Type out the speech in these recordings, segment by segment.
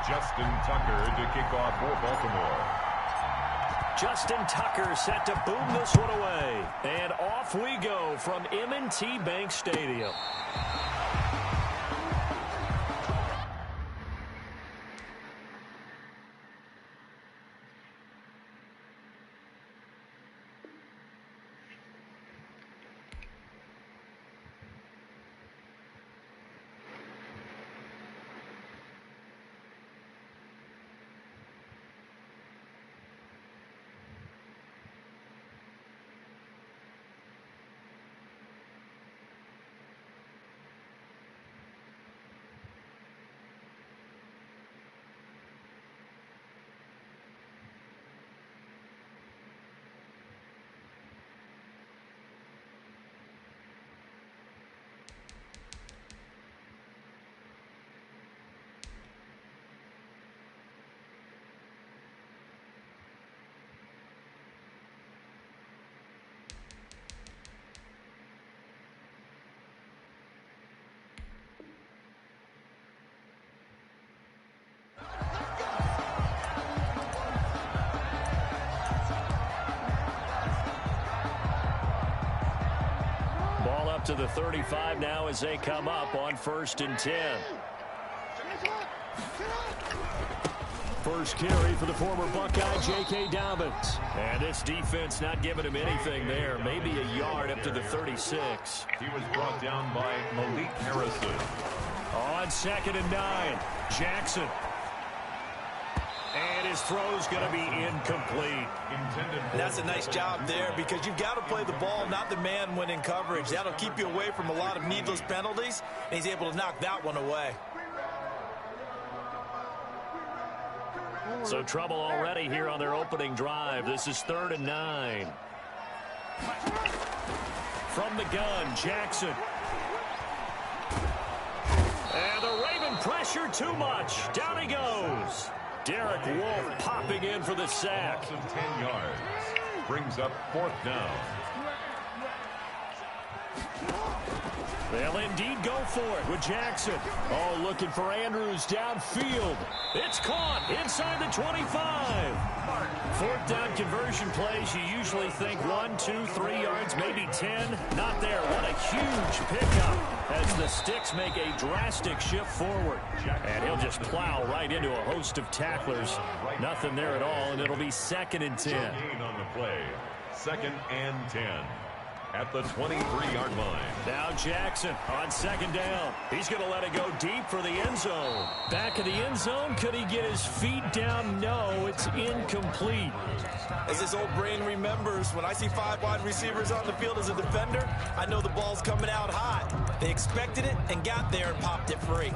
Justin Tucker to kick off for Baltimore. Justin Tucker set to boom this one away. And off we go from M&T Bank Stadium. Ball up to the 35 now as they come up on 1st and 10. First carry for the former Buckeye, J.K. Dobbins. And this defense not giving him anything there. Maybe a yard up to the 36. He was brought down by Malik Harrison. On 2nd and 9, Jackson. And his throw's going to be incomplete. That's a nice job there because you've got to play the ball, not the man when in coverage. That'll keep you away from a lot of needless penalties, and he's able to knock that one away. So trouble already here on their opening drive. This is 3rd and 9. From the gun, Jackson. And the Raven pressure too much. Down he goes. Derek Wolfe popping in for the sack. 10 yards. Brings up 4th down. They'll indeed go for it with Jackson. Oh, looking for Andrews downfield. It's caught inside the 25. 4th down conversion plays, you usually think 1, 2, 3 yards, maybe 10. Not there. What a huge pickup as the Sticks make a drastic shift forward. And he'll just plow right into a host of tacklers. Nothing there at all, and it'll be 2nd and 10. Gain on the play. 2nd and 10. At the 23-yard line. Now Jackson on 2nd down. He's going to let it go deep for the end zone. Back of the end zone. Could he get his feet down? No, it's incomplete. As his old brain remembers, when I see 5 wide receivers on the field as a defender, I know the ball's coming out hot. They expected it and got there and popped it free.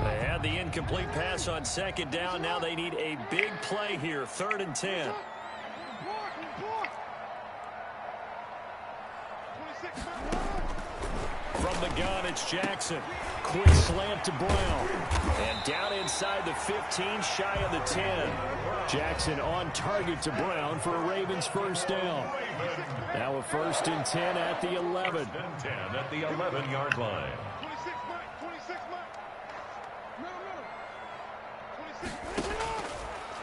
They had the incomplete pass on 2nd down. Now they need a big play here. 3rd and 10. From the gun, it's Jackson. Quick slant to Brown. And down inside the 15, shy of the 10. Jackson on target to Brown for a Ravens 1st down. Now a 1st and 10 at the 11. 10 at the 11-yard line.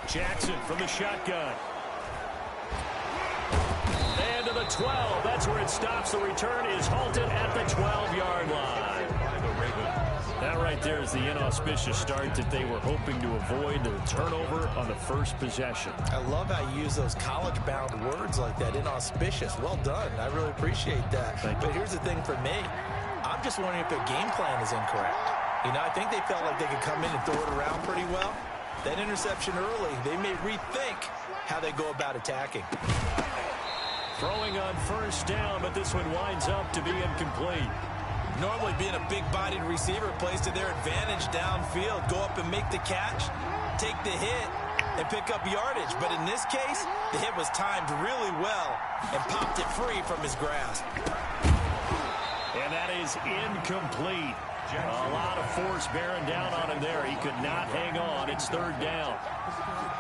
Jackson from the shotgun. And to the 12. That's where it stops. The return is halted at the 12-yard line. That right there is the inauspicious start that they were hoping to avoid, the turnover on the first possession. I love how you use those college-bound words like that, inauspicious. Well done. I really appreciate that. But here's the thing for me. I'm just wondering if their game plan is incorrect. You know, I think they felt like they could come in and throw it around pretty well. That interception early, they may rethink how they go about attacking. Throwing on 1st down, but this one winds up to be incomplete. Normally being a big-bodied receiver plays to their advantage downfield. Go up and make the catch, take the hit, and pick up yardage. But in this case, the hit was timed really well and popped it free from his grasp. And that is incomplete. A lot of force bearing down on him there. He could not hang on. It's 3rd down.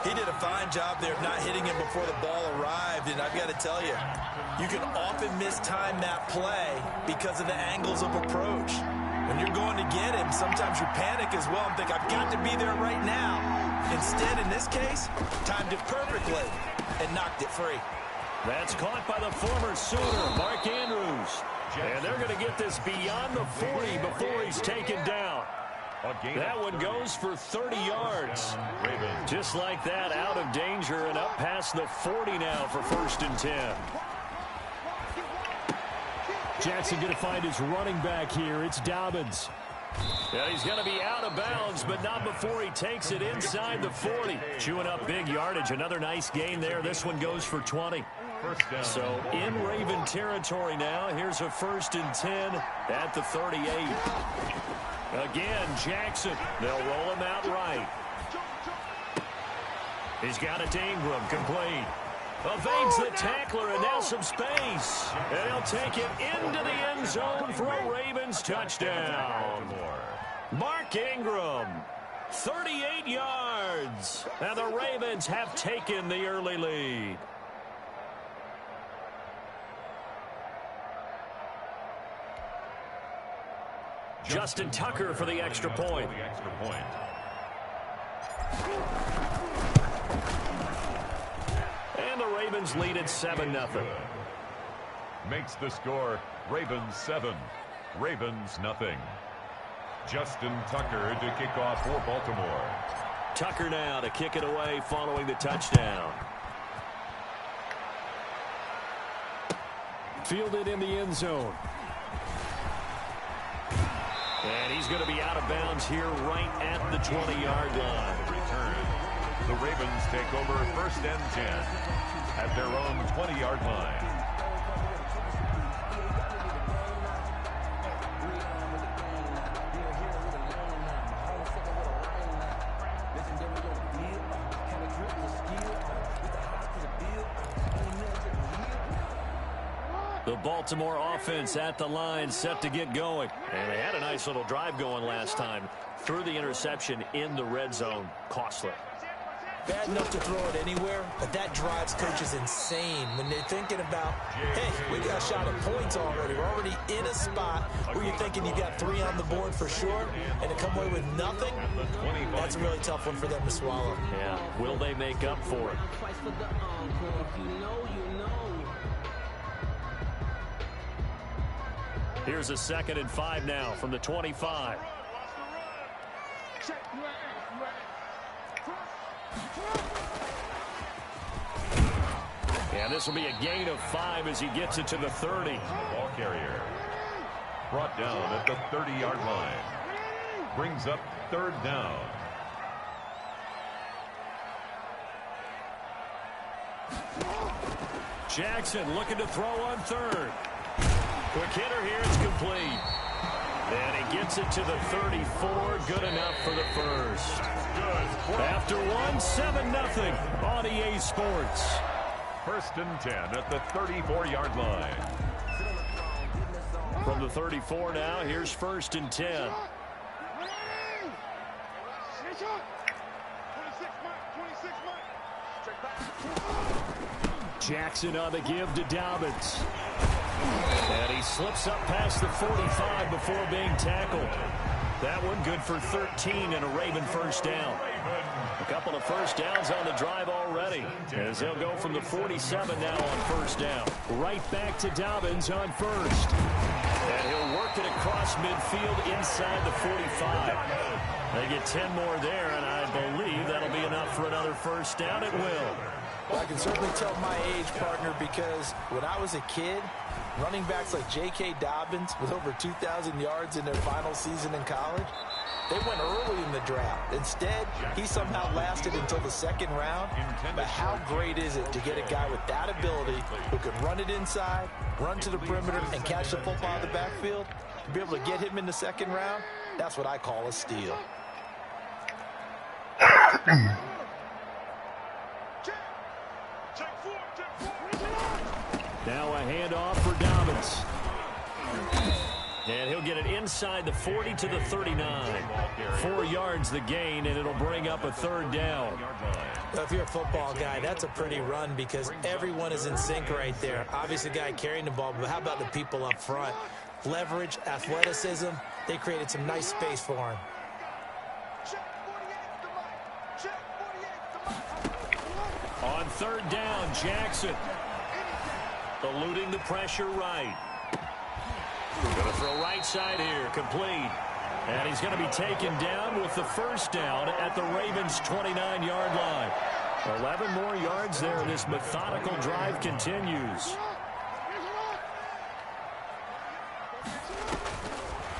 He did a fine job there of not hitting him before the ball arrived. And I've got to tell you, you can often mistime that play because of the angles of approach. When When you're going to get him, sometimes you panic as well and think, I've got to be there right now. Instead, in this case, timed it perfectly and knocked it free. That's caught by the former Sooner, Mark Andrews. And they're going to get this beyond the 40 before he's taken down. That one goes for 30 yards. Just like that, out of danger and up past the 40 now for 1st and 10. Jackson going to find his running back here. It's Dobbins. Yeah, he's going to be out of bounds, but not before he takes it inside the 40. Chewing up big yardage. Another nice gain there. This one goes for 20. So in Raven territory now. Here's a 1st and 10 at the 38. Again, Jackson. They'll roll him out right. He's got it to Ingram. Complete. Evades the tackler, and now some space. And he'll take it into the end zone for a Ravens touchdown. Mark Ingram, 38 yards. And the Ravens have taken the early lead. Justin Tucker for the extra point. And the Ravens lead at 7-0. Makes the score Ravens 7, Ravens nothing. Justin Tucker to kick off for Baltimore. Tucker now to kick it away following the touchdown. Fielded in the end zone. And he's going to be out of bounds here right at the 20-yard line. Return. The Ravens take over 1st and 10 at their own 20-yard line. The Baltimore offense at the line, set to get going. And they had a nice little drive going last time. Threw the interception in the red zone. Costly. Bad enough to throw it anywhere, but that drives coaches insane when they're thinking about, hey, we got a shot at points already. We're already in a spot where you're thinking you got 3 on the board for sure, and to come away with nothing, that's a really tough one for them to swallow. Yeah, will they make up for it? Here's a 2nd and 5 now from the 25. And this will be a gain of 5 as he gets it to the 30. Ball carrier brought down at the 30-yard line. Brings up 3rd down. Jackson looking to throw on 3rd. Quick hitter here, it's complete. And he gets it to the 34, good enough for the 1st. After 7-0 on EA Sports. 1st and 10 at the 34-yard line. From the 34 now, here's 1st and 10. Jackson on the give to Dobbins. And he slips up past the 45 before being tackled. That one good for 13 and a Raven 1st down. A couple of 1st downs on the drive already, as they'll go from the 47 now on 1st down. Right back to Dobbins on 1st. And he'll work it across midfield inside the 45. They get 10 more there, and I believe that'll be enough for another 1st down. It will. Well, I can certainly tell my age, partner, because when I was a kid, running backs like J.K. Dobbins with over 2,000 yards in their final season in college, they went early in the draft. Instead, he somehow lasted until the 2nd round. But how great is it to get a guy with that ability who can run it inside, run to the perimeter, and catch the football in the backfield? To be able to get him in the 2nd round, that's what I call a steal. Now a handoff for Dobbins. And he'll get it inside the 40 to the 39. 4 yards the gain, and it'll bring up a 3rd down. Well, if you're a football guy, that's a pretty run because everyone is in sync right there. Obviously, the guy carrying the ball, but how about the people up front? Leverage, athleticism, They created some nice space for him. On third down, Jackson. Eluding the pressure right. Going to throw right side here, complete. And he's going to be taken down with the first down at the Ravens' 29-yard line. 11 more yards there. This methodical drive continues.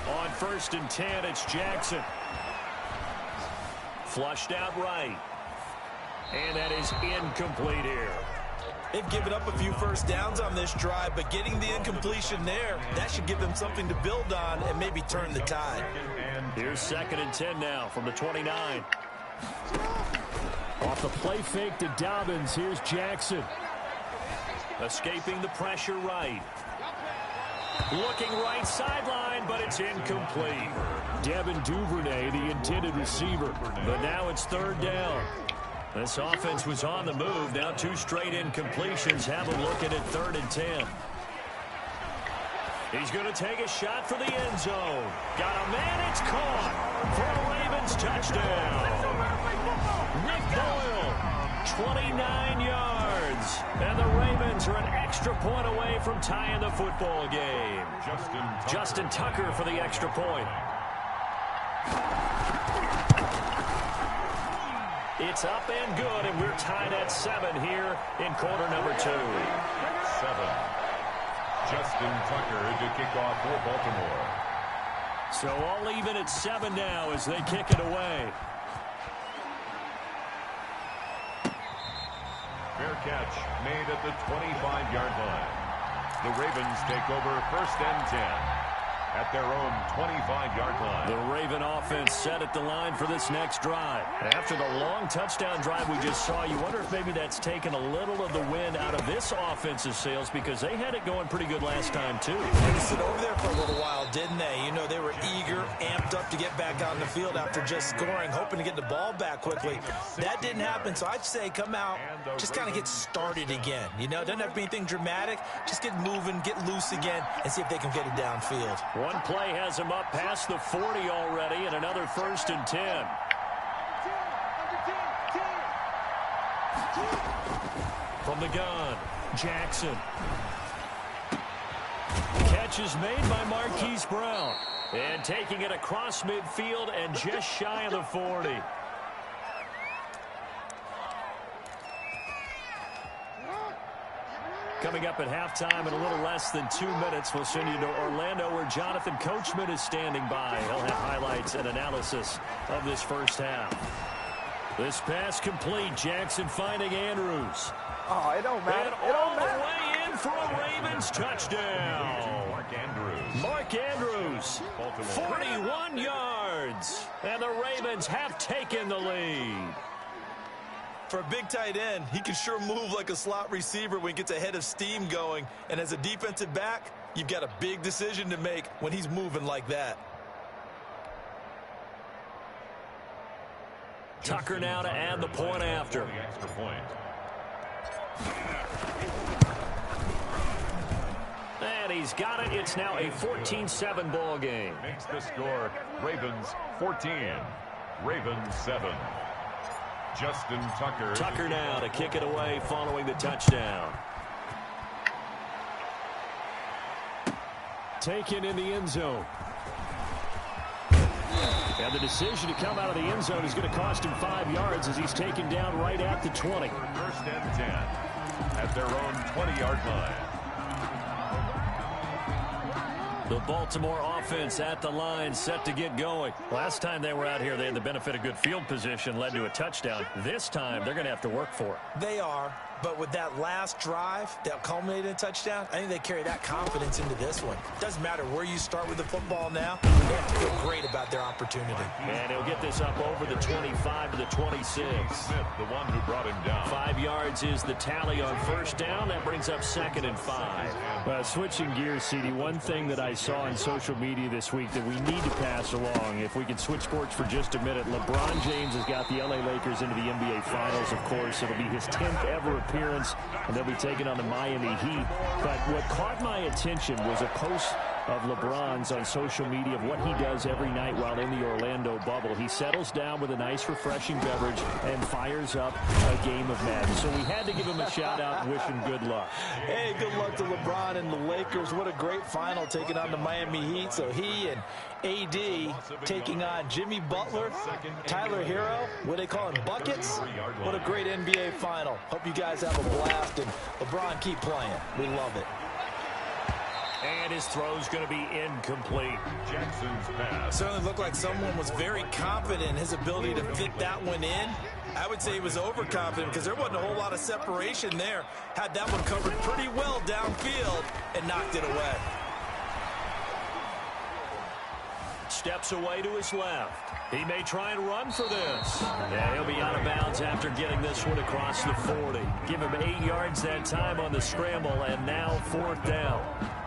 On 1st and 10, it's Jackson. Flushed out right. And that is incomplete here. They've given up a few first downs on this drive, but getting the incompletion there, that should give them something to build on and maybe turn the tide. Here's 2nd and 10 now from the 29. Off the play fake to Dobbins, here's Jackson. Escaping the pressure right. Looking right sideline, but it's incomplete. Devin Duvernay, the intended receiver. But now it's 3rd down. This offense was on the move. Now 2 straight incompletions have them looking at 3rd and 10. He's going to take a shot for the end zone. Got a man, it's caught for a Ravens touchdown. Nick Boyle, 29 yards. And the Ravens are an extra point away from tying the football game. Justin Tucker for the extra point. It's up and good, and we're tied at 7 here in quarter number 2. 7. Justin Tucker to kick off for Baltimore. So all even at 7 now as they kick it away. Fair catch made at the 25-yard line. The Ravens take over 1st and 10 at their own 25-yard line. The Raven offense set at the line for this next drive. After the long touchdown drive we just saw, you wonder if maybe that's taken a little of the wind out of this offensive sails, because they had it going pretty good last time too. They stood over there for a little while, didn't they? You know, they were eager, amped up to get back on the field after just scoring, hoping to get the ball back quickly. That didn't happen, so I'd say come out, just kind of get started again. You know, it doesn't have to be anything dramatic. Just get moving, get loose again, and see if they can get it downfield. One play has him up past the 40 already, and another 1st and 10. From the gun, Jackson. Catch is made by Marquise Brown. And taking it across midfield and just shy of the 40. Coming up at halftime in a little less than 2 minutes, we'll send you to Orlando where Jonathan Coachman is standing by. He'll have highlights and analysis of this first half. This pass complete. Jackson finding Andrews. Oh, it don't matter. And all the way in for a Ravens touchdown. Mark Andrews, 41 yards. And the Ravens have taken the lead. For a big tight end, he can sure move like a slot receiver when he gets a head of steam going. And as a defensive back, you've got a big decision to make when he's moving like that. Tucker now to add the point after. Extra point. And he's got it. It's now a 14-7 ball game. Makes the score Ravens 14, Ravens 7. Justin Tucker. Tucker now to kick it away following the touchdown. Taken in the end zone. And the decision to come out of the end zone is going to cost him 5 yards as he's taken down right at the 20. 1st and 10 at their own 20-yard line. The Baltimore offense at the line, set to get going. Last time they were out here, they had the benefit of good field position, led to a touchdown. This time, they're going to have to work for it. They are, but with that last drive that culminated in a touchdown, I think they carry that confidence into this one. Doesn't matter where you start with the football now, they have to feel great about their opportunity. And he'll get this up over the 25 to the 26. Smith, the one who brought him down. 5 yards is the tally on first down. That brings up 2nd and 5. Well, switching gears, CD, one thing that I saw on social media this week that we need to pass along, if we can switch sports for just a minute, LeBron James has got the LA Lakers into the NBA Finals, of course. It'll be his 10th ever appearance, and they'll be taking on the Miami Heat. But what caught my attention was a post of LeBron's on social media of what he does every night while in the Orlando bubble. He settles down with a nice, refreshing beverage and fires up a game of Madden. So we had to give him a shout-out and wish him good luck. Hey, good luck to LeBron and the Lakers. What a great final taking on the Miami Heat. So he and AD taking on Jimmy Butler, Tyler Hero. What do they call him, buckets? What a great NBA final. Hope you guys have a blast, and LeBron, keep playing. We love it. And his throw's going to be incomplete. Jackson's pass. Certainly looked like someone was very confident in his ability to fit that one in. I would say he was overconfident because there wasn't a whole lot of separation there. Had that one covered pretty well downfield and knocked it away. Steps away to his left. He may try and run for this. Yeah, he'll be out of bounds after getting this one across the 40. Give him 8 yards that time on the scramble, and now 4th down.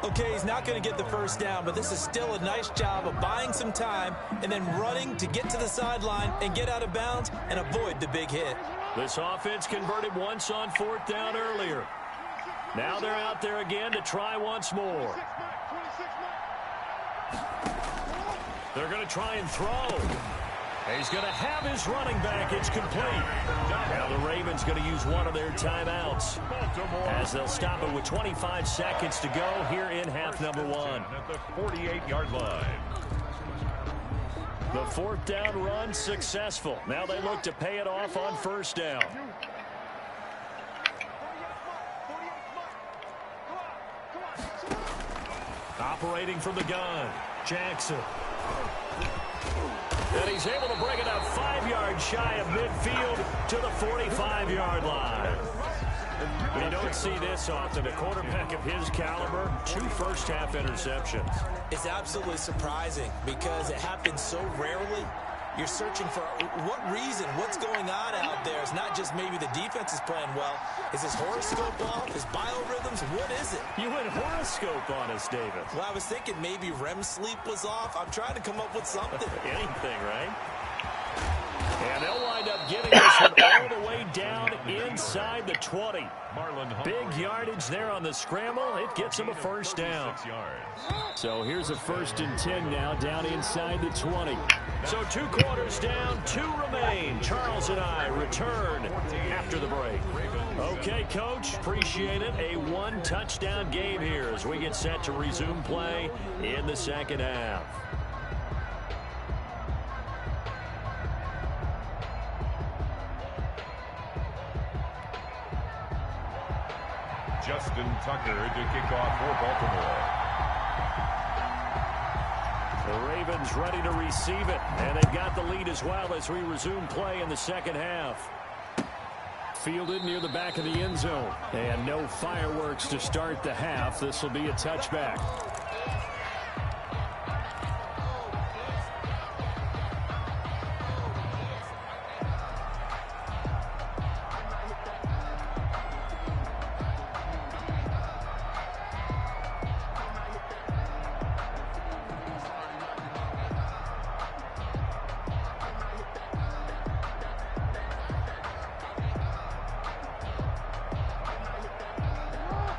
Okay, he's not going to get the first down, but this is still a nice job of buying some time and then running to get to the sideline and get out of bounds and avoid the big hit. This offense converted once on 4th down earlier. Now they're out there again to try once more. They're going to try and throw. He's going to have his running back. It's complete. Now the Ravens going to use one of their timeouts as they'll stop it with 25 seconds to go here in half number 1. At the 48-yard line. The 4th down run successful. Now they look to pay it off on 1st down. Operating from the gun, Jackson. And he's able to bring it up 5 yards shy of midfield to the 45-yard line. You don't see this often. A quarterback of his caliber, 2 first-half interceptions. It's absolutely surprising because it happens so rarely. You're searching for what reason, what's going on out there. It's not just maybe the defense is playing well. Is his horoscope off? His biorhythms? What is it? You went horoscope on us, David. Well, I was thinking maybe REM sleep was off. I'm trying to come up with something. Anything, right? And they'll wind up getting this one all the way down inside the 20. Big yardage there on the scramble. It gets him a first down. 6 yards. So here's a 1st and 10 now down inside the 20. So 2 quarters down, 2 remain. Charles and I return after the break. Okay, Coach, appreciate it. A 1-touchdown game here as we get set to resume play in the second half. Justin Tucker to kick off for Baltimore. The Ravens ready to receive it, and they've got the lead as well as we resume play in the second half. Fielded near the back of the end zone. And no fireworks to start the half. This will be a touchback.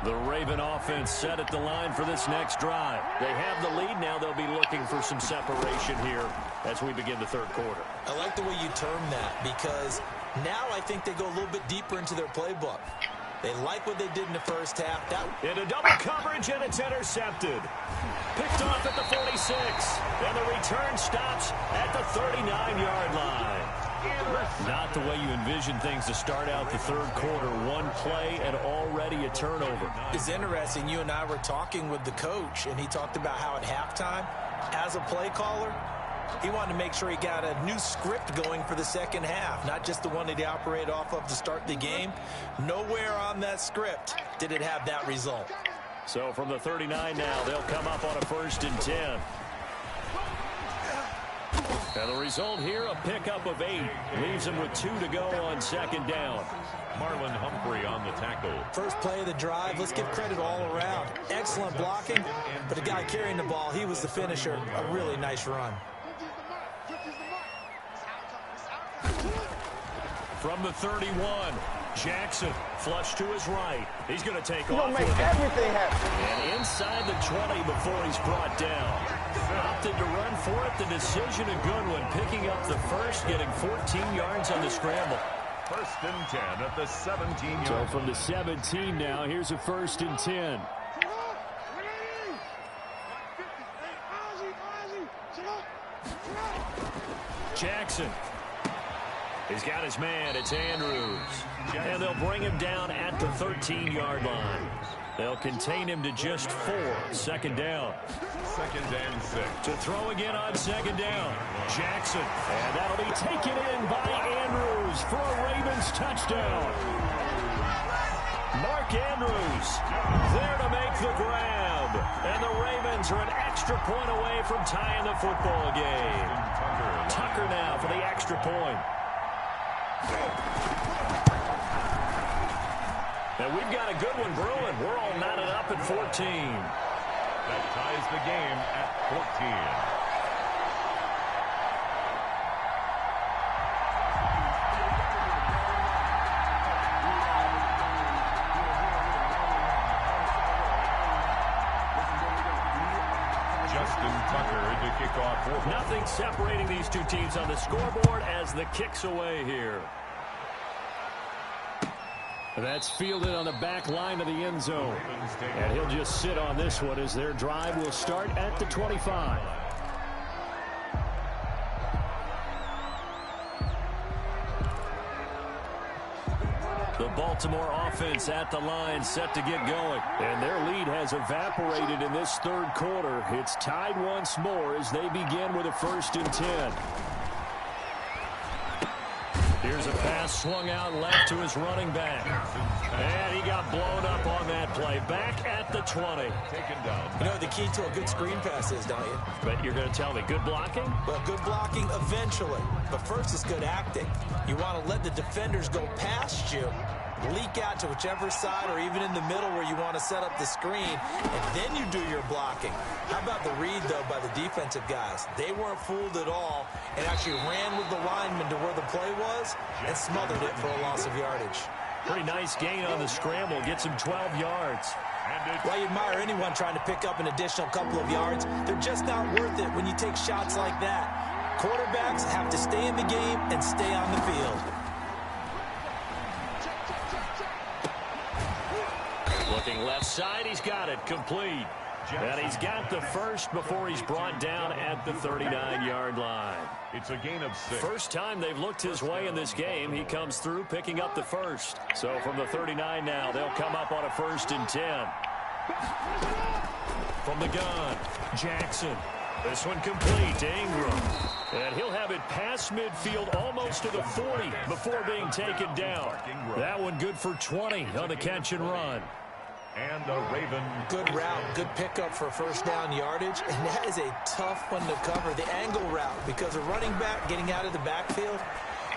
The Raven offense set at the line for this next drive. They have the lead. Now they'll be looking for some separation here as we begin the 3rd quarter. I like the way you term that because now I think they go a little bit deeper into their playbook. They like what they did in the first half. Into double coverage, and it's intercepted. Picked off at the 46, and the return stops at the 39-yard line. Not the way you envision things to start out the 3rd quarter. 1 play and already a turnover. It's interesting. You and I were talking with the coach, and he talked about how at halftime, as a play caller, he wanted to make sure he got a new script going for the second half, not just the one that he operated off of to start the game. Nowhere on that script did it have that result. So from the 39 now, they'll come up on a 1st and 10. And the result here, a pickup of 8. Leaves them with 2 to go on 2nd down. Marlon Humphrey on the tackle. First play of the drive. Let's give credit all around. Excellent blocking, but the guy carrying the ball, he was the finisher. A really nice run. From the 31, Jackson, flush to his right. He's going to take off. Gonna make everything happen. And inside the 20 before he's brought down. Opted to run for it. The decision a good one. Picking up the first, getting 14 yards on the scramble. First and 10 at the 17-yard. So from the 17 now, here's a first and 10. Jackson. He's got his man. It's Andrews. And they'll bring him down at the 13-yard line. They'll contain him to just 4. Second down. Second and 6. To throw again on second down. Jackson. And that'll be taken in by Andrews for a Ravens touchdown. Mark Andrews there to make the grab. And the Ravens are an extra point away from tying the football game. Tucker now for the extra point. And we've got a good one brewing. We're all knotted up at 14. That ties the game at 14. Nothing separating these two teams on the scoreboard as the kick's away here. That's fielded on the back line of the end zone. And he'll just sit on this one as their drive will start at the 25. The Baltimore offense at the line set to get going. And their lead has evaporated in this third quarter. It's tied once more as they begin with a first and 10. Here's a pass swung out left to his running back. And he got blown up on that play. Back at the 20. Taken down. You know what the key to a good screen pass is, don't you? But you're going to tell me, good blocking? Well, good blocking eventually. But first it's good acting. You want to let the defenders go past you, leak out to whichever side or even in the middle where you want to set up the screen, and then you do your blocking. How about the read, though, by the defensive guys? They weren't fooled at all and actually ran with the lineman to where the play was and smothered it for a loss of yardage. Pretty nice gain on the scramble. Gets him 12 yards. Well, you admire anyone trying to pick up an additional couple of yards. They're just not worth it when you take shots like that. Quarterbacks have to stay in the game and stay on the field. Looking left side, he's got it. Complete. And he's got the first before he's brought down at the 39-yard line. It's a gain of 6. First time they've looked his way in this game. He comes through picking up the first. So from the 39 now, they'll come up on a first and 10. From the gun, Jackson. This one complete to Ingram. And he'll have it past midfield almost to the 40 before being taken down. That one good for 20 on the catch and run. And the Raven. Good route, good pickup for first down yardage, and that is a tough one to cover, the angle route, because a running back getting out of the backfield,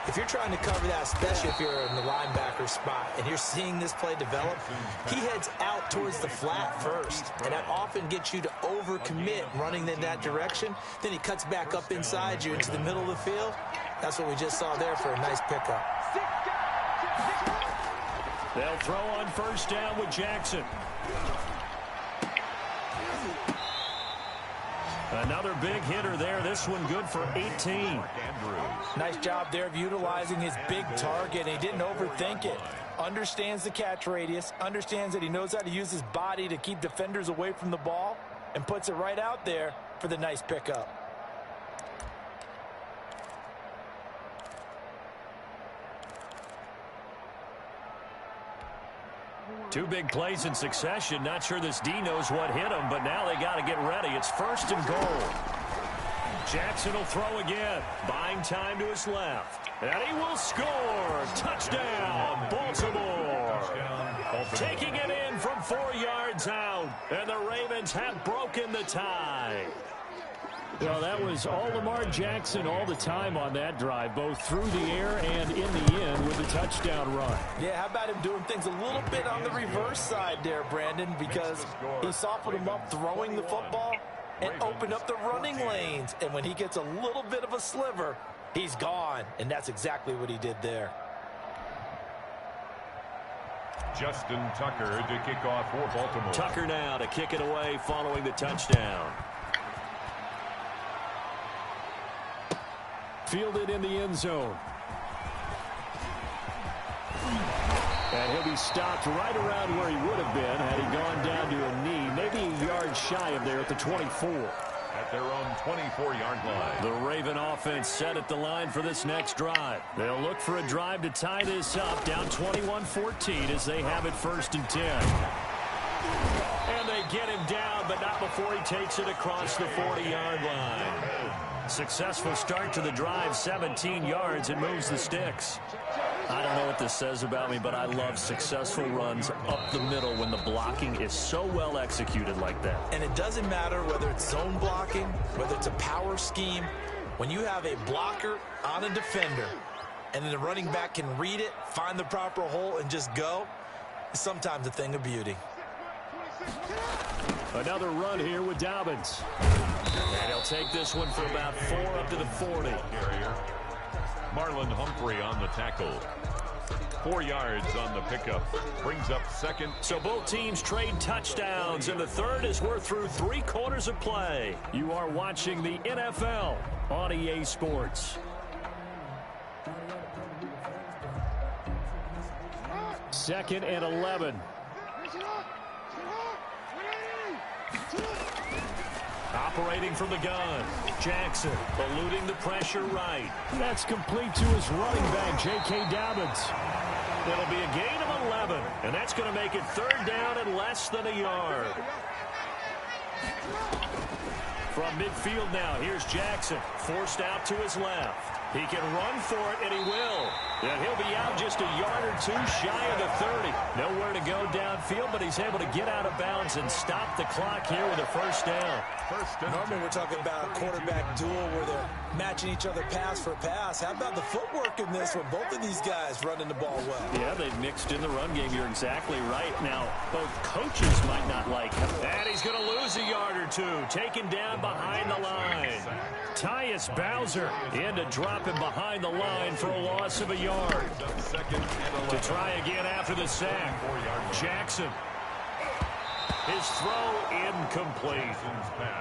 if you're trying to cover that, especially if you're in the linebacker spot, and you're seeing this play develop, he heads out towards the flat first, and that often gets you to overcommit running in that direction. Then he cuts back up inside you into the middle of the field. That's what we just saw there for a nice pickup. They'll throw on first down with Jackson. Another big hitter there. This one good for 18. Nice job there of utilizing his big target. He didn't overthink it. Understands the catch radius. Understands that he knows how to use his body to keep defenders away from the ball. And puts it right out there for the nice pickup. Two big plays in succession. Not sure this D knows what hit him, but now they got to get ready. It's first and goal. Jackson will throw again. Buying time to his left. And he will score. Touchdown, Baltimore. Taking it in from 4 yards out. And the Ravens have broken the tie. Well, that was all Lamar Jackson all the time on that drive, both through the air and in the end with the touchdown run. Yeah, how about him doing things a little bit on the reverse side there, Brandon, because he softened him up throwing the football and opened up the running lanes. And when he gets a little bit of a sliver, he's gone. And that's exactly what he did there. Justin Tucker to kick off for Baltimore. Tucker now to kick it away following the touchdown. Fielded in the end zone. And he'll be stopped right around where he would have been had he gone down to a knee, maybe a yard shy of there at the 24. At their own 24-yard line. The Raven offense set at the line for this next drive. They'll look for a drive to tie this up, down 21-14 as they have it 1st and 10. And they get him down, but not before he takes it across the 40-yard line. Successful start to the drive, 17 yards, and moves the sticks. I don't know what this says about me, but I love successful runs up the middle when the blocking is so well executed like that. And it doesn't matter whether it's zone blocking, whether it's a power scheme. When you have a blocker on a defender, and then the running back can read it, find the proper hole, and just go, it's sometimes a thing of beauty. Another run here with Dobbins. And he'll take this one for about 4 up to the 40. Marlon Humphrey on the tackle. 4 yards on the pickup. Brings up 2nd. So both teams trade touchdowns, and the third as we're through 3 quarters of play. You are watching the NFL on EA Sports. Second and 11. Operating from the gun. Jackson eluding the pressure right. That's complete to his running back, J.K. Dobbins. It'll be a gain of 11, and that's going to make it 3rd down and less than a yard. From midfield now, here's Jackson, forced out to his left. He can run for it, and he will. And he'll be out just a yard or 2 shy of the 30. Nowhere to go downfield, but he's able to get out of bounds and stop the clock here with a 1st down. Normally we're talking about a quarterback duel where they're matching each other pass for pass. How about the footwork in this one? Both of these guys running the ball well. Yeah, they've mixed in the run game. You're exactly right. Now, both coaches might not like him. And he's going to lose a yard or 2. Taken down behind the line. Tyus Bowser in to drop him behind the line for a loss of a yard. To try again after the sack. Jackson. His throw incomplete.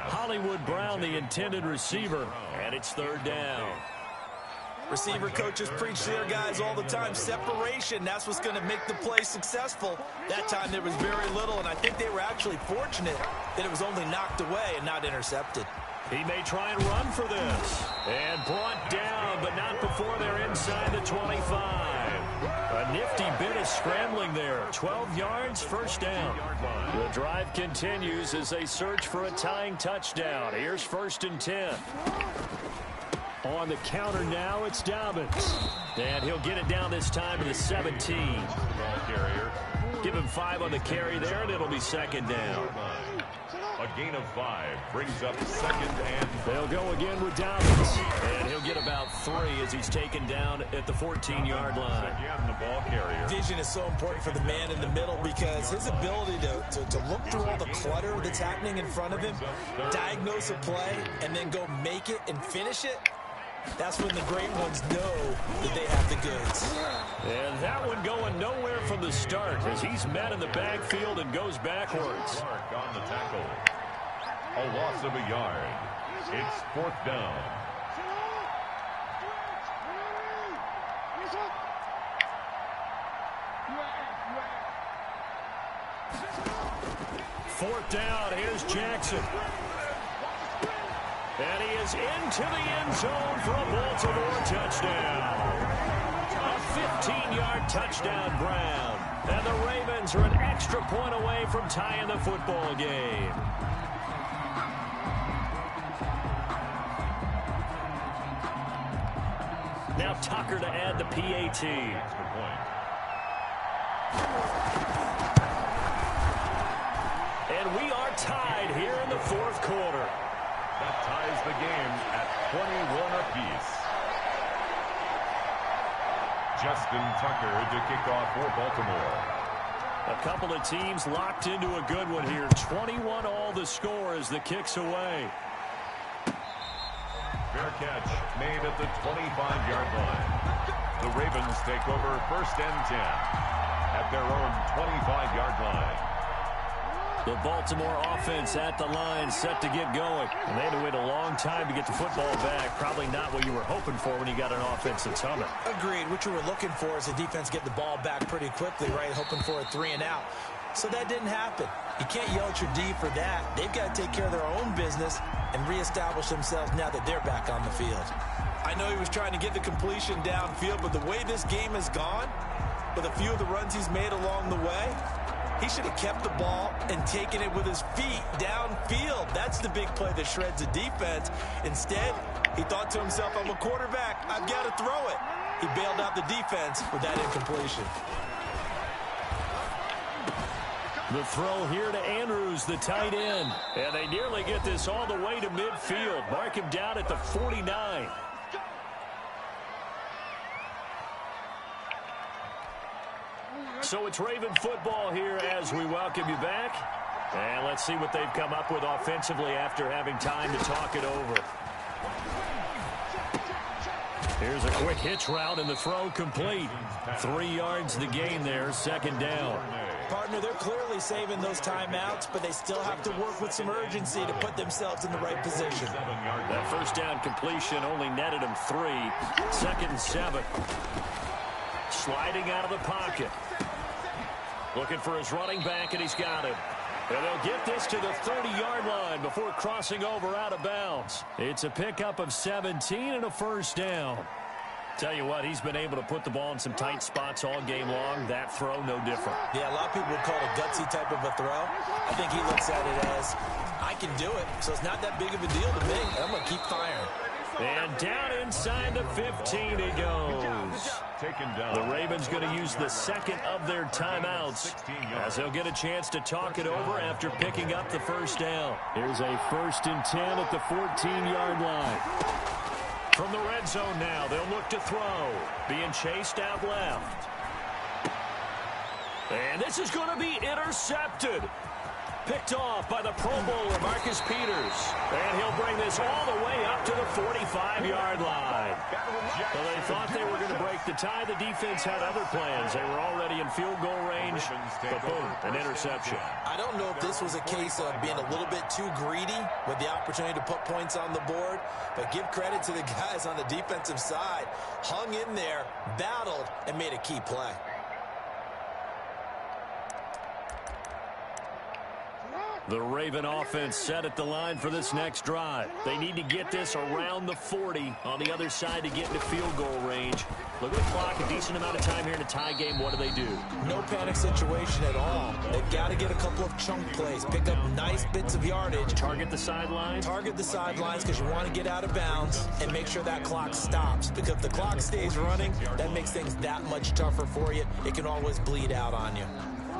Hollywood Brown, the intended receiver, and it's 3rd down. Receiver coaches preach to their guys all the time. Separation, that's what's going to make the play successful. That time there was very little, and I think they were actually fortunate that it was only knocked away and not intercepted. He may try and run for this. And brought down, but not before they're inside the 25. A nifty bit of scrambling there. 12 yards, 1st down. The drive continues as they search for a tying touchdown. Here's 1st and 10. On the counter now, it's Dobbins. And he'll get it down this time to the 17. Ball carrier. Give him 5 on the carry there, and it'll be 2nd down. A gain of 5 brings up 2nd and... They'll go again with Dobbins. And he'll get about 3 as he's taken down at the 14-yard line. Again, the ball carrier. Vision is so important for the man in the middle because his ability to look through all the clutter that's happening in front of him, diagnose a play, and then go make it and finish it, that's when the great ones know that they have the goods. And that one going nowhere from the start as he's met in the backfield and goes backwards. On the tackle. A loss of a yard. It's 4th down. Fourth down, here's Jackson. And he is into the end zone for a Baltimore touchdown. A 15-yard touchdown, Brown. And the Ravens are an extra point away from tying the football game. Now Tucker to add the PAT. Extra point. And we are tied here in the 4th quarter. That ties the game at 21 apiece. Justin Tucker to kick off for Baltimore. A couple of teams locked into a good one here. 21 all the score as the kick's away. Fair catch made at the 25-yard line. The Ravens take over 1st and 10. at their own 25-yard line. The Baltimore offense at the line, set to get going. And they had to wait a long time to get the football back. Probably not what you were hoping for when you got an offense that's humming. Agreed. What you were looking for is the defense get the ball back pretty quickly, right? Hoping for a 3-and-out. So that didn't happen. You can't yell at your D for that. They've got to take care of their own business and reestablish themselves now that they're back on the field. I know he was trying to get the completion downfield, but the way this game has gone, with a few of the runs he's made along the way, he should have kept the ball and taken it with his feet downfield. That's the big play that shreds the defense. Instead, he thought to himself, I'm a quarterback, I've got to throw it. He bailed out the defense with that incompletion. The throw here to Andrews, the tight end. And they nearly get this all the way to midfield. Mark him down at the 49. So it's Raven football here as we welcome you back. And let's see what they've come up with offensively after having time to talk it over. Here's a quick hitch route and the throw complete. 3 yards the gain there, second down. Partner, they're clearly saving those timeouts, but they still have to work with some urgency to put themselves in the right position. That first down completion only netted him 3. 2nd and 7. Sliding out of the pocket. Looking for his running back, and he's got him. And they'll get this to the 30-yard line before crossing over out of bounds. It's a pickup of 17 and a first down. Tell you what, he's been able to put the ball in some tight spots all game long. That throw, no different. Yeah, a lot of people would call it a gutsy type of a throw. I think he looks at it as, I can do it, so it's not that big of a deal to me. I'm going to keep firing. And down inside the 15 he goes. The Ravens going to use the second of their timeouts as they'll get a chance to talk it over after picking up the first down. Here's a 1st and 10 at the 14-yard line. From the red zone now, they'll look to throw. Being chased out left. And this is going to be intercepted. Picked off by the Pro Bowler, Marcus Peters. And he'll bring this all the way up to the 45-yard line. Well, they thought they were going to break the tie. The defense had other plans. They were already in field goal range. But boom, an interception. I don't know if this was a case of being a little bit too greedy with the opportunity to put points on the board. But give credit to the guys on the defensive side. Hung in there, battled, and made a key play. The Raven offense set at the line for this next drive. They need to get this around the 40 on the other side to get into field goal range. Look at the clock, a decent amount of time here in a tie game. What do? No panic situation at all. They've got to get a couple of chunk plays, pick up nice bits of yardage. Target the sidelines? Target the sidelines because you want to get out of bounds and make sure that clock stops. Because if the clock stays running, that makes things that much tougher for you. It can always bleed out on you.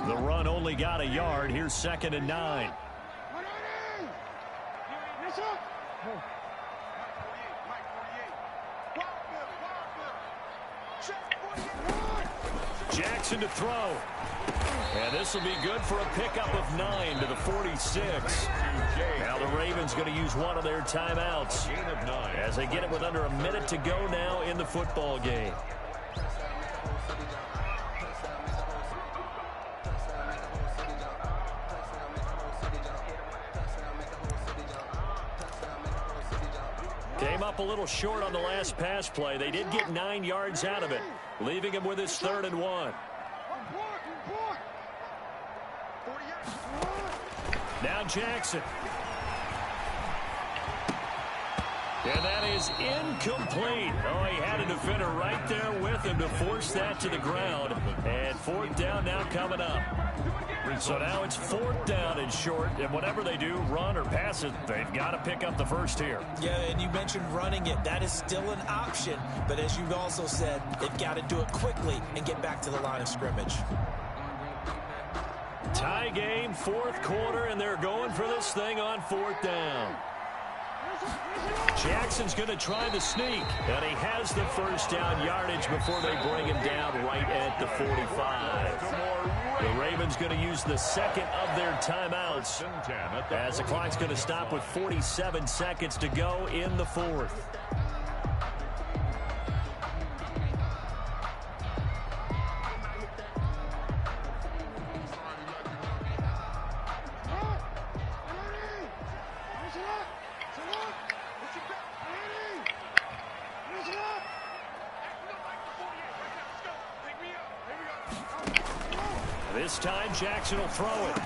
The run only got a yard. Here's 2nd and 9. Jackson to throw. And this will be good for a pickup of 9 to the 46. Now the Ravens going to use one of their timeouts as they get it with under a minute to go now in the football game. Came up a little short on the last pass play. They did get 9 yards out of it, leaving him with his 3rd and 1. Now Jackson. And that is incomplete. Oh, he had a defender right there with him to force that to the ground. And 4th down now coming up. So now it's 4th down and short, and whatever they do, run or pass it, they've got to pick up the first here. Yeah, and you mentioned running it. That is still an option, but as you've also said, they've got to do it quickly and get back to the line of scrimmage. Tie game, 4th quarter, and they're going for this thing on 4th down. Jackson's going to try the sneak, and he has the first down yardage before they bring him down right at the 45. The Ravens going to use the second of their timeouts as the clock's going to stop with 47 seconds to go in the 4th. This time Jackson will throw it.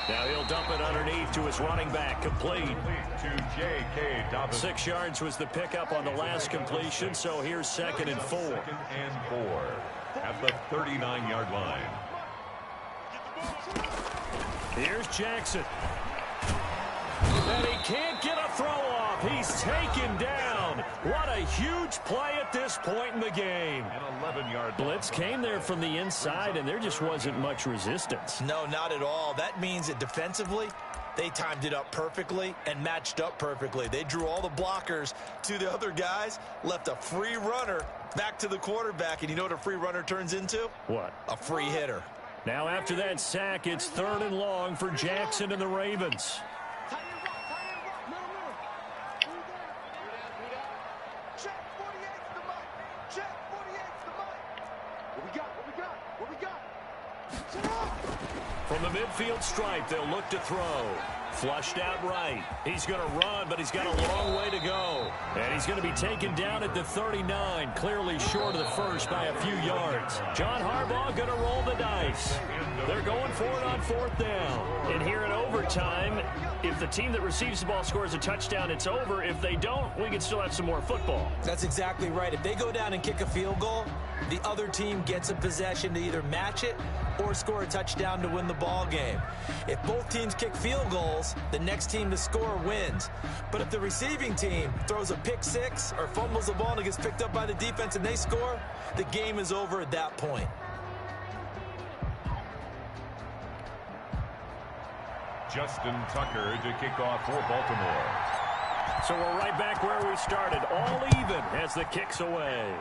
Now he'll dump it underneath to his running back. Complete to J.K. Dobbins. 6 yards was the pickup on the last completion, so here's 2nd and 4. 2nd and 4 at the 39-yard line. Here's Jackson. And he can't get a throw off. He's taken down. What a huge play at this point in the game. An 11-yard blitz came there from the inside, and there just wasn't much resistance. No, not at all. That means that defensively, they timed it up perfectly and matched up perfectly. They drew all the blockers to the other guys, left a free runner back to the quarterback, and you know what a free runner turns into? What? A free hitter. Now after that sack, it's 3rd and long for Jackson and the Ravens. From the midfield stripe, they'll look to throw. Flushed out right. He's going to run, but he's got a long way to go. And he's going to be taken down at the 39, clearly short of the first by a few yards. John Harbaugh going to roll the dice. They're going for it on 4th down. And here in overtime, if the team that receives the ball scores a touchdown, it's over. If they don't, we can still have some more football. That's exactly right. If they go down and kick a field goal, the other team gets a possession to either match it or score a touchdown to win the ball game. If both teams kick field goals, the next team to score wins. But if the receiving team throws a pick six or fumbles the ball and it gets picked up by the defense and they score, the game is over at that point. Justin Tucker to kick off for Baltimore. So we're right back where we started, all even as the kick's away.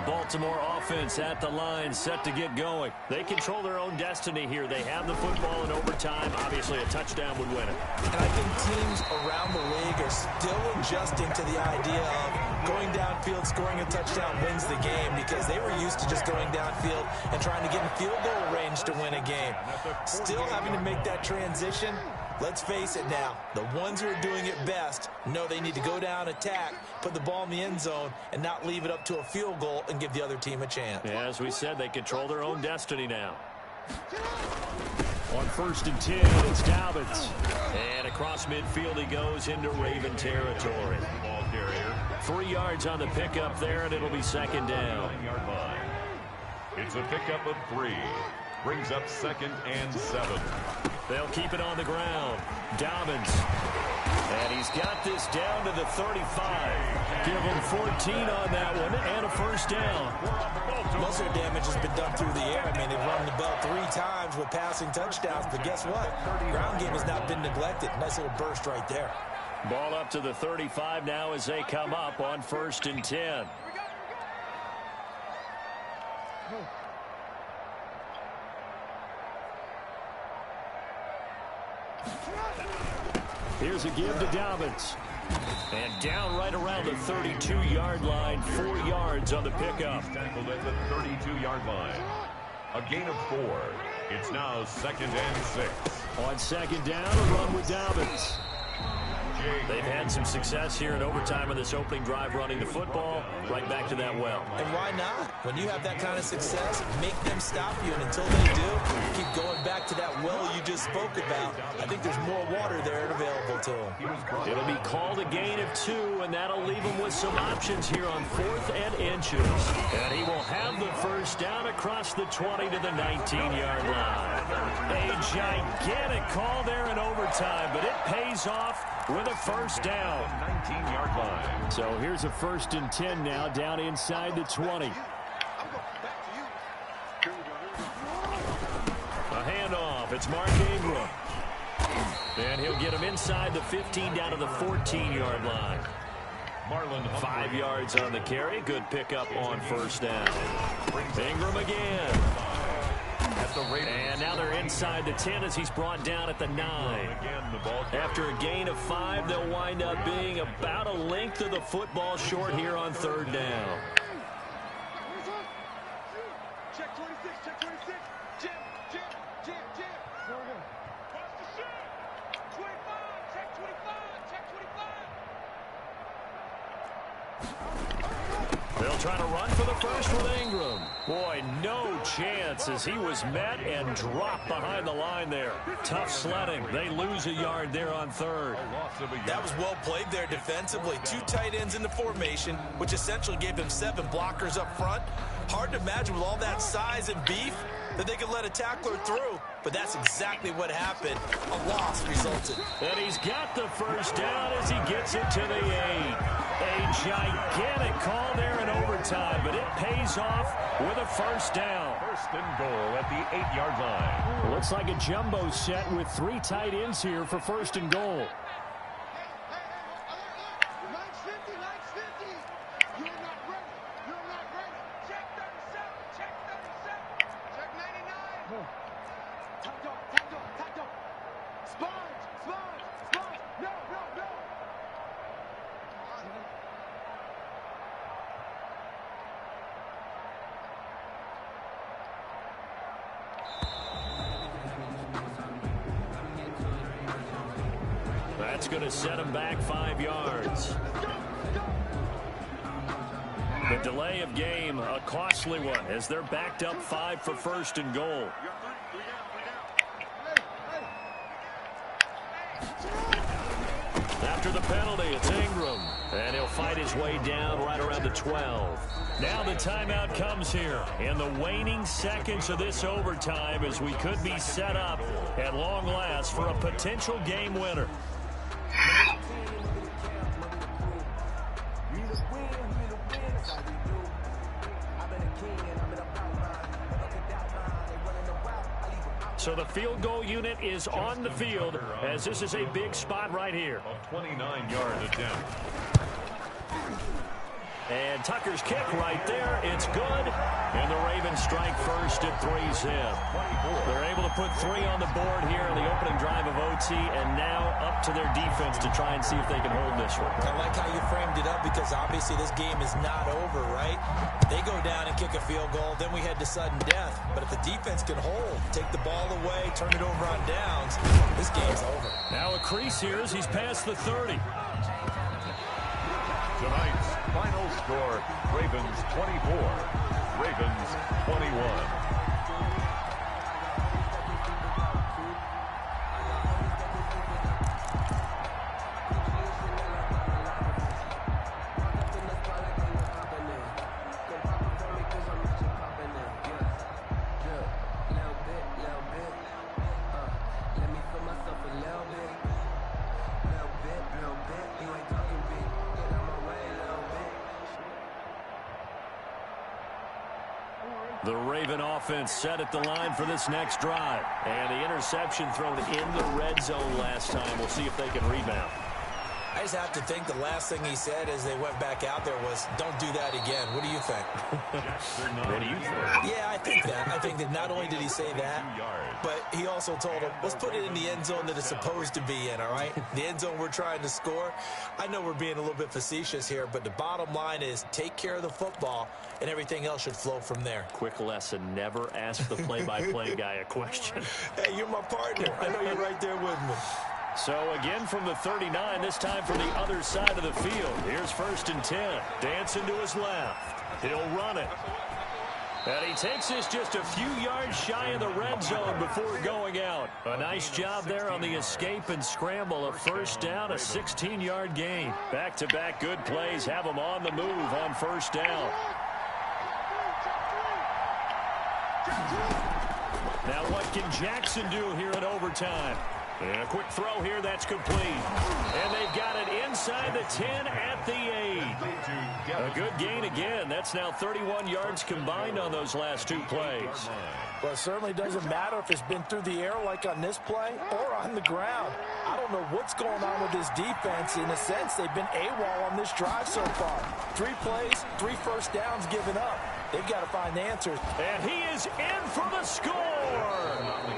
Baltimore offense at the line, set to get going. They control their own destiny here. They have the football in overtime. Obviously, a touchdown would win it. And I think teams around the league are still adjusting to the idea of going downfield, scoring a touchdown wins the game, because they were used to just going downfield and trying to get in field goal range to win a game. Still having to make that transition. Let's face it now, the ones who are doing it best know they need to go down, attack, put the ball in the end zone, and not leave it up to a field goal and give the other team a chance. Yeah, as we said, they control their own destiny now. On 1st and 10, it's Dobbins. And across midfield he goes into Raven territory. Ball carrier. 3 yards on the pickup there, and it'll be 2nd down. 9-yard line. It's a pickup of 3. Brings up 2nd and 7. They'll keep it on the ground. Dobbins. And he's got this down to the 35. Give him 14 on that one and a 1st down. Most of their damage has been done through the air. I mean, they've run the ball 3 times with passing touchdowns. But guess what? Ground game has not been neglected. Nice little burst right there. Ball up to the 35 now as they come up on 1st and 10. Here's a give to Dobbins. And down right around the 32-yard line, 4 yards on the pickup. He's tackled at the 32-yard line. A gain of 4. It's now 2nd and 6. On 2nd down, a run with Dobbins. They've had some success here in overtime on this opening drive running the football. Right back to that well. And why not? When you have that kind of success, make them stop you. And until they do, keep going back to that well you just spoke about. I think there's more water there and available to them. It'll be called a gain of 2, and that'll leave him with some options here on 4th and inches. And he will have the 1st down across the 20 to the 19-yard line. A gigantic call there in overtime, but it pays off with a 1st down. 19-yard line. So here's a 1st and 10 now, down inside the 20. A handoff. It's Mark Ingram. And he'll get him inside the 15 down to the 14-yard line. Marlon 5 yards on the carry. Good pickup on 1st down. Ingram again. And now they're inside the 10 as he's brought down at the 9. After a gain of 5, they'll wind up being about a length of the football short here on 3rd down. They'll try to run for the first with Ingram. Boy, no chance as he was met and dropped behind the line there. Tough sledding. They lose a yard there on third. That was well played there defensively. 2 tight ends in the formation, which essentially gave them 7 blockers up front. Hard to imagine with all that size and beef that they could let a tackler through, but that's exactly what happened. A loss resulted. And he's got the first down as he gets it to the 8. A gigantic call there in overtime, but it pays off with a first down. First and goal at the 8-yard line. Looks like a jumbo set with 3 tight ends here for first and goal. That's going to set him back 5 yards. The delay of game, a costly one, as they're backed up 5 for first and goal. After the penalty, it's Ingram. And he'll fight his way down right around the 12. Now the timeout comes here in the waning seconds of this overtime as we could be set up at long last for a potential game winner. So the field goal unit is on the field as this is a big spot right here. A 29-yard attempt. And Tucker's kick right there. It's good. And the Ravens strike first at 3-zip. They're able to put 3 on the board here in the opening drive of OT, and now up to their defense to try and see if they can hold this one. I like how you framed it up because obviously this game is not over, right? They go down and kick a field goal, then we head to sudden death. But if the defense can hold, take the ball away, turn it over on downs, this game's over. Now a crease here as he's past the 30. Tonight's final score, Ravens 24, Ravens 21. The Raven offense set at the line for this next drive. And the interception thrown in the red zone last time. We'll see if they can rebound. I just have to think the last thing he said as they went back out there was, don't do that again. What do you think? What do you think? Yeah, I think that. I think that not only did he say that, but he also told him, let's put it in the end zone that it's supposed to be in, all right? The end zone we're trying to score. I know we're being a little bit facetious here, but the bottom line is take care of the football, and everything else should flow from there. Quick lesson, never ask the play-by-play guy a question. Hey, you're my partner. I know you're right there with me. So again from the 39, this time from the other side of the field. Here's first and 10. Dancing to his left. He'll run it. And he takes this just a few yards shy of the red zone before going out. A nice job there on the escape and scramble. A first down, a 16-yard gain. Back-to-back good plays have him on the move on first down. Now what can Jackson do here in overtime? And a quick throw here, that's complete. And they've got it inside the 10 at the 8. A good gain again. That's now 31 yards combined on those last 2 plays. Well, it certainly doesn't matter if it's been through the air like on this play or on the ground. I don't know what's going on with this defense. In a sense, they've been AWOL on this drive so far. 3 plays, 3 first downs given up. They've got to find answers. And he is in for the score.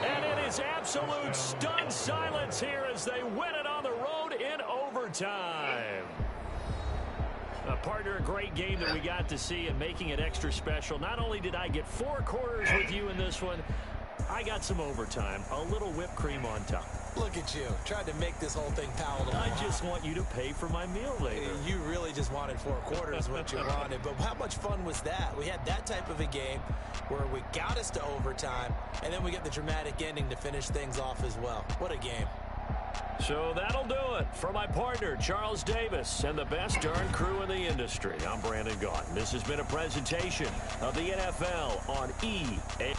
And it is absolute stunned silence here as they win it on the road in overtime. Partner, a great game that we got to see and making it extra special. Not only did I get 4 quarters with you in this one, I got some overtime, a little whipped cream on top. Look at you, trying to make this whole thing palatable. I just want you to pay for my meal later. You really just wanted 4 quarters what you wanted. But how much fun was that? We had that type of a game where we got us to overtime, and then we get the dramatic ending to finish things off as well. What a game. So that'll do it. For my partner, Charles Davis, and the best darn crew in the industry, I'm Brandon Gaudin. This has been a presentation of the NFL on EA.